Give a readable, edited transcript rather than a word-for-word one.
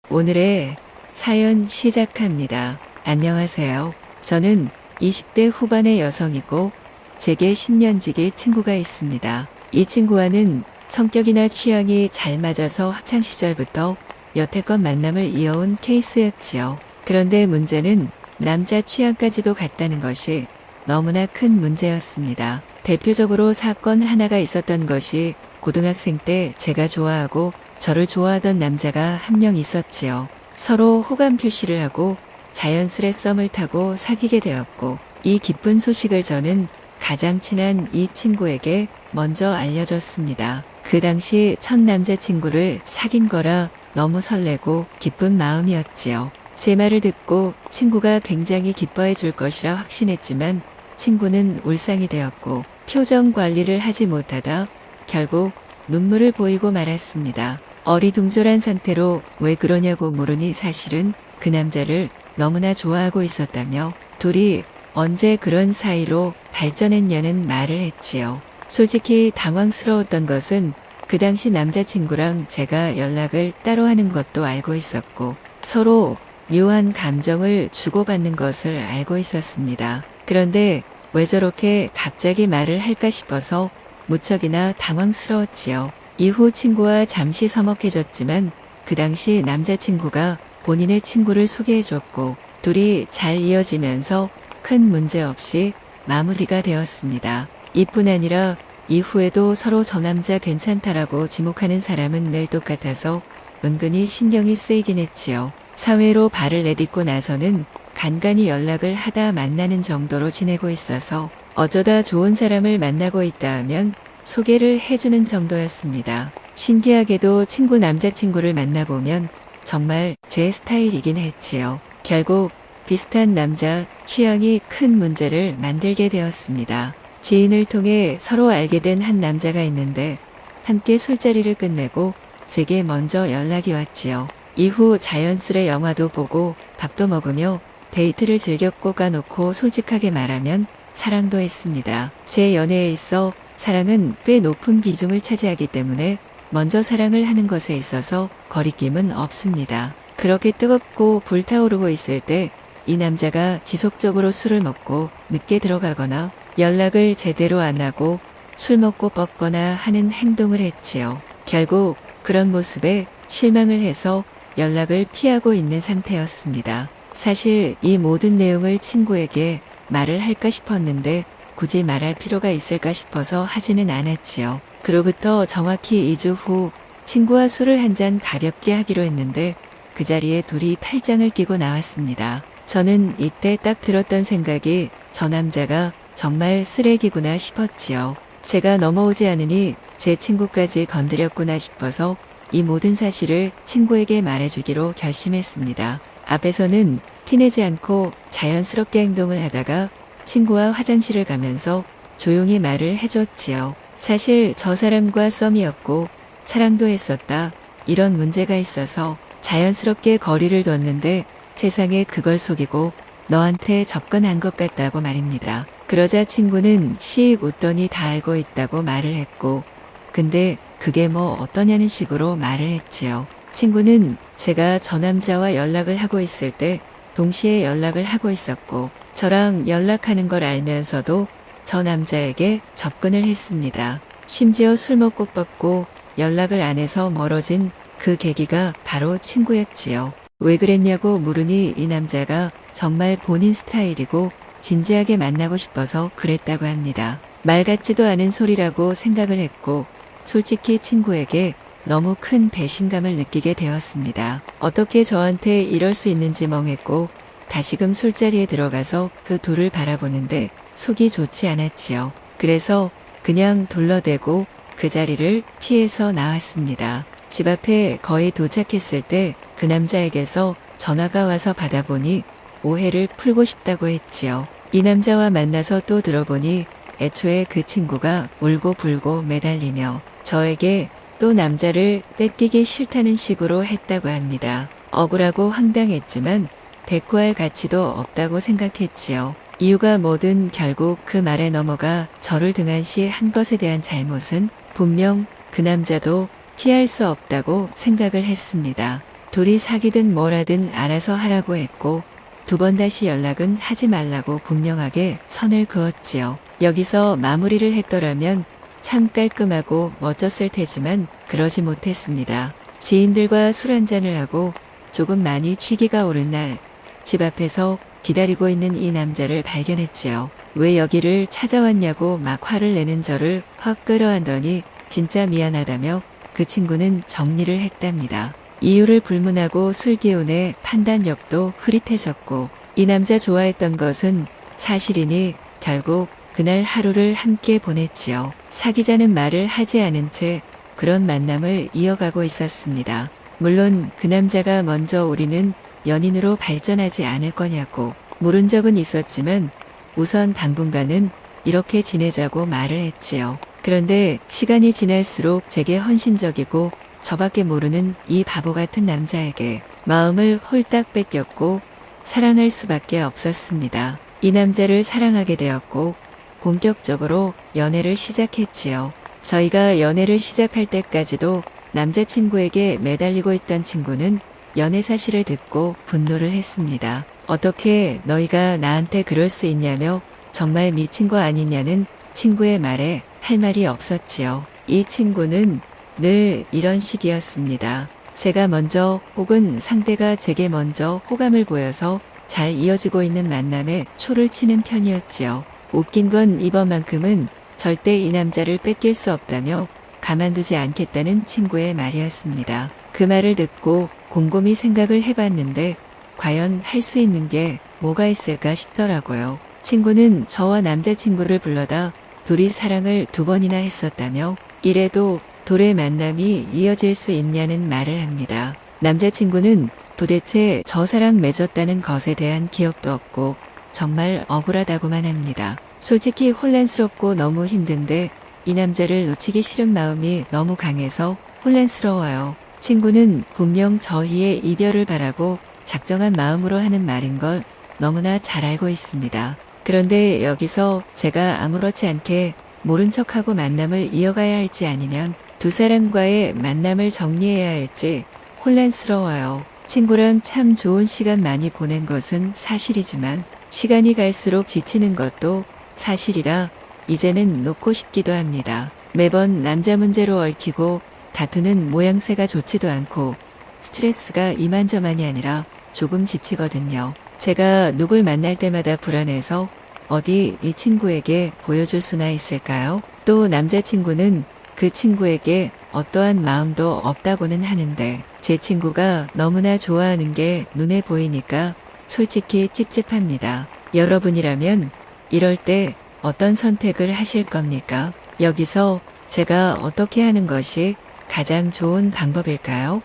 오늘의 사연 시작합니다. 안녕하세요. 저는 20대 후반의 여성이고 제게 10년지기 친구가 있습니다. 이 친구와는 성격이나 취향이 잘 맞아서 학창시절부터 여태껏 만남을 이어온 케이스였지요. 그런데 문제는 남자 취향까지도 같다는 것이 너무나 큰 문제였습니다. 대표적으로 사건 하나가 있었던 것이 고등학생 때 제가 좋아하고 저를 좋아하던 남자가 한 명 있었지요. 서로 호감 표시를 하고 자연스레 썸을 타고 사귀게 되었고, 이 기쁜 소식을 저는 가장 친한 이 친구에게 먼저 알려줬습니다. 그 당시 첫 남자친구를 사귄 거라 너무 설레고 기쁜 마음이었지요. 제 말을 듣고 친구가 굉장히 기뻐해 줄 것이라 확신했지만 친구는 울상이 되었고 표정 관리를 하지 못하다 결국 눈물을 보이고 말았습니다. 어리둥절한 상태로 왜 그러냐고 물으니 사실은 그 남자를 너무나 좋아하고 있었다며 둘이 언제 그런 사이로 발전했냐는 말을 했지요. 솔직히 당황스러웠던 것은 그 당시 남자친구랑 제가 연락을 따로 하는 것도 알고 있었고 서로 묘한 감정을 주고받는 것을 알고 있었습니다. 그런데 왜 저렇게 갑자기 말을 할까 싶어서 무척이나 당황스러웠지요. 이후 친구와 잠시 서먹해졌지만 그 당시 남자친구가 본인의 친구를 소개해줬고 둘이 잘 이어지면서 큰 문제 없이 마무리가 되었습니다. 이뿐 아니라 이후에도 서로 저 남자 괜찮다라고 지목하는 사람은 늘 똑같아서 은근히 신경이 쓰이긴 했지요. 사회로 발을 내딛고 나서는 간간히 연락을 하다 만나는 정도로 지내고 있어서 어쩌다 좋은 사람을 만나고 있다 하면 소개를 해주는 정도였습니다. 신기하게도 친구 남자친구를 만나보면 정말 제 스타일이긴 했지요. 결국 비슷한 남자 취향이 큰 문제를 만들게 되었습니다. 지인을 통해 서로 알게 된 한 남자가 있는데 함께 술자리를 끝내고 제게 먼저 연락이 왔지요. 이후 자연스레 영화도 보고 밥도 먹으며 데이트를 즐겼고 까놓고 솔직하게 말하면 사랑도 했습니다. 제 연애에 있어 사랑은 꽤 높은 비중을 차지하기 때문에 먼저 사랑을 하는 것에 있어서 거리낌은 없습니다. 그렇게 뜨겁고 불타오르고 있을 때 이 남자가 지속적으로 술을 먹고 늦게 들어가거나 연락을 제대로 안 하고 술 먹고 뻗거나 하는 행동을 했지요. 결국 그런 모습에 실망을 해서 연락을 피하고 있는 상태였습니다. 사실 이 모든 내용을 친구에게 말을 할까 싶었는데 굳이 말할 필요가 있을까 싶어서 하지는 않았지요. 그로부터 정확히 2주 후 친구와 술을 한잔 가볍게 하기로 했는데 그 자리에 둘이 팔짱을 끼고 나왔습니다. 저는 이때 딱 들었던 생각이 저 남자가 정말 쓰레기구나 싶었지요. 제가 넘어오지 않으니 제 친구까지 건드렸구나 싶어서 이 모든 사실을 친구에게 말해주기로 결심했습니다. 앞에서는 티내지 않고 자연스럽게 행동을 하다가 친구와 화장실을 가면서 조용히 말을 해줬지요. 사실 저 사람과 썸이었고 사랑도 했었다. 이런 문제가 있어서 자연스럽게 거리를 뒀는데 세상에 그걸 속이고 너한테 접근한 것 같다고 말입니다. 그러자 친구는 씩 웃더니 다 알고 있다고 말을 했고 근데 그게 뭐 어떠냐는 식으로 말을 했지요. 친구는 제가 저 남자와 연락을 하고 있을 때 동시에 연락을 하고 있었고 저랑 연락하는 걸 알면서도 저 남자에게 접근을 했습니다. 심지어 술 먹고 뻗고 연락을 안 해서 멀어진 그 계기가 바로 친구였지요. 왜 그랬냐고 물으니 이 남자가 정말 본인 스타일이고 진지하게 만나고 싶어서 그랬다고 합니다. 말 같지도 않은 소리라고 생각을 했고 솔직히 친구에게 너무 큰 배신감을 느끼게 되었습니다. 어떻게 저한테 이럴 수 있는지 멍했고 다시금 술자리에 들어가서 그 둘을 바라보는데 속이 좋지 않았지요. 그래서 그냥 둘러대고 그 자리를 피해서 나왔습니다. 집 앞에 거의 도착했을 때 그 남자에게서 전화가 와서 받아보니 오해를 풀고 싶다고 했지요. 이 남자와 만나서 또 들어보니 애초에 그 친구가 울고 불고 매달리며 저에게 또 남자를 뺏기기 싫다는 식으로 했다고 합니다. 억울하고 황당했지만 대꾸할 가치도 없다고 생각했지요. 이유가 뭐든 결국 그 말에 넘어가 저를 등한시한 것에 대한 잘못은 분명 그 남자도 피할 수 없다고 생각을 했습니다. 둘이 사귀든 뭐라든 알아서 하라고 했고 2번 다시 연락은 하지 말라고 분명하게 선을 그었지요. 여기서 마무리를 했더라면 참 깔끔하고 멋졌을 테지만 그러지 못했습니다. 지인들과 술 한잔을 하고 조금 많이 취기가 오른 날 집 앞에서 기다리고 있는 이 남자를 발견했지요. 왜 여기를 찾아왔냐고 막 화를 내는 저를 확 끌어안더니 진짜 미안하다며 그 친구는 정리를 했답니다. 이유를 불문하고 술 기운에 판단력도 흐릿해졌고 이 남자 좋아했던 것은 사실이니 결국 그날 하루를 함께 보냈지요. 사귀자는 말을 하지 않은 채 그런 만남을 이어가고 있었습니다. 물론 그 남자가 먼저 우리는 연인으로 발전하지 않을 거냐고 물은 적은 있었지만 우선 당분간은 이렇게 지내자고 말을 했지요. 그런데 시간이 지날수록 제게 헌신적이고 저밖에 모르는 이 바보 같은 남자에게 마음을 홀딱 뺏겼고 사랑할 수밖에 없었습니다. 이 남자를 사랑하게 되었고 본격적으로 연애를 시작했지요. 저희가 연애를 시작할 때까지도 남자친구에게 매달리고 있던 친구는 연애 사실을 듣고 분노를 했습니다. 어떻게 너희가 나한테 그럴 수 있냐며 정말 미친 거 아니냐는 친구의 말에 할 말이 없었지요. 이 친구는 늘 이런 식이었습니다. 제가 먼저 혹은 상대가 제게 먼저 호감을 보여서 잘 이어지고 있는 만남에 초를 치는 편이었지요. 웃긴 건 이번만큼은 절대 이 남자를 뺏길 수 없다며 가만두지 않겠다는 친구의 말이었습니다. 그 말을 듣고 곰곰이 생각을 해봤는데 과연 할 수 있는 게 뭐가 있을까 싶더라고요. 친구는 저와 남자친구를 불러다 둘이 사랑을 2번이나 했었다며 이래도 둘의 만남이 이어질 수 있냐는 말을 합니다. 남자친구는 도대체 저 사랑 맺었다는 것에 대한 기억도 없고 정말 억울하다고만 합니다. 솔직히 혼란스럽고 너무 힘든데 이 남자를 놓치기 싫은 마음이 너무 강해서 혼란스러워요. 친구는 분명 저희의 이별을 바라고 작정한 마음으로 하는 말인 걸 너무나 잘 알고 있습니다. 그런데 여기서 제가 아무렇지 않게 모른 척하고 만남을 이어가야 할지 아니면 두 사람과의 만남을 정리해야 할지 혼란스러워요. 친구랑 참 좋은 시간 많이 보낸 것은 사실이지만 시간이 갈수록 지치는 것도 사실이라 이제는 놓고 싶기도 합니다. 매번 남자 문제로 얽히고 다투는 모양새가 좋지도 않고 스트레스가 이만저만이 아니라 조금 지치거든요. 제가 누굴 만날 때마다 불안해서 어디 이 친구에게 보여줄 수나 있을까요? 또 남자친구는 그 친구에게 어떠한 마음도 없다고는 하는데 제 친구가 너무나 좋아하는 게 눈에 보이니까 솔직히 찝찝합니다. 여러분이라면 이럴 때 어떤 선택을 하실 겁니까? 여기서 제가 어떻게 하는 것이 가장 좋은 방법일까요?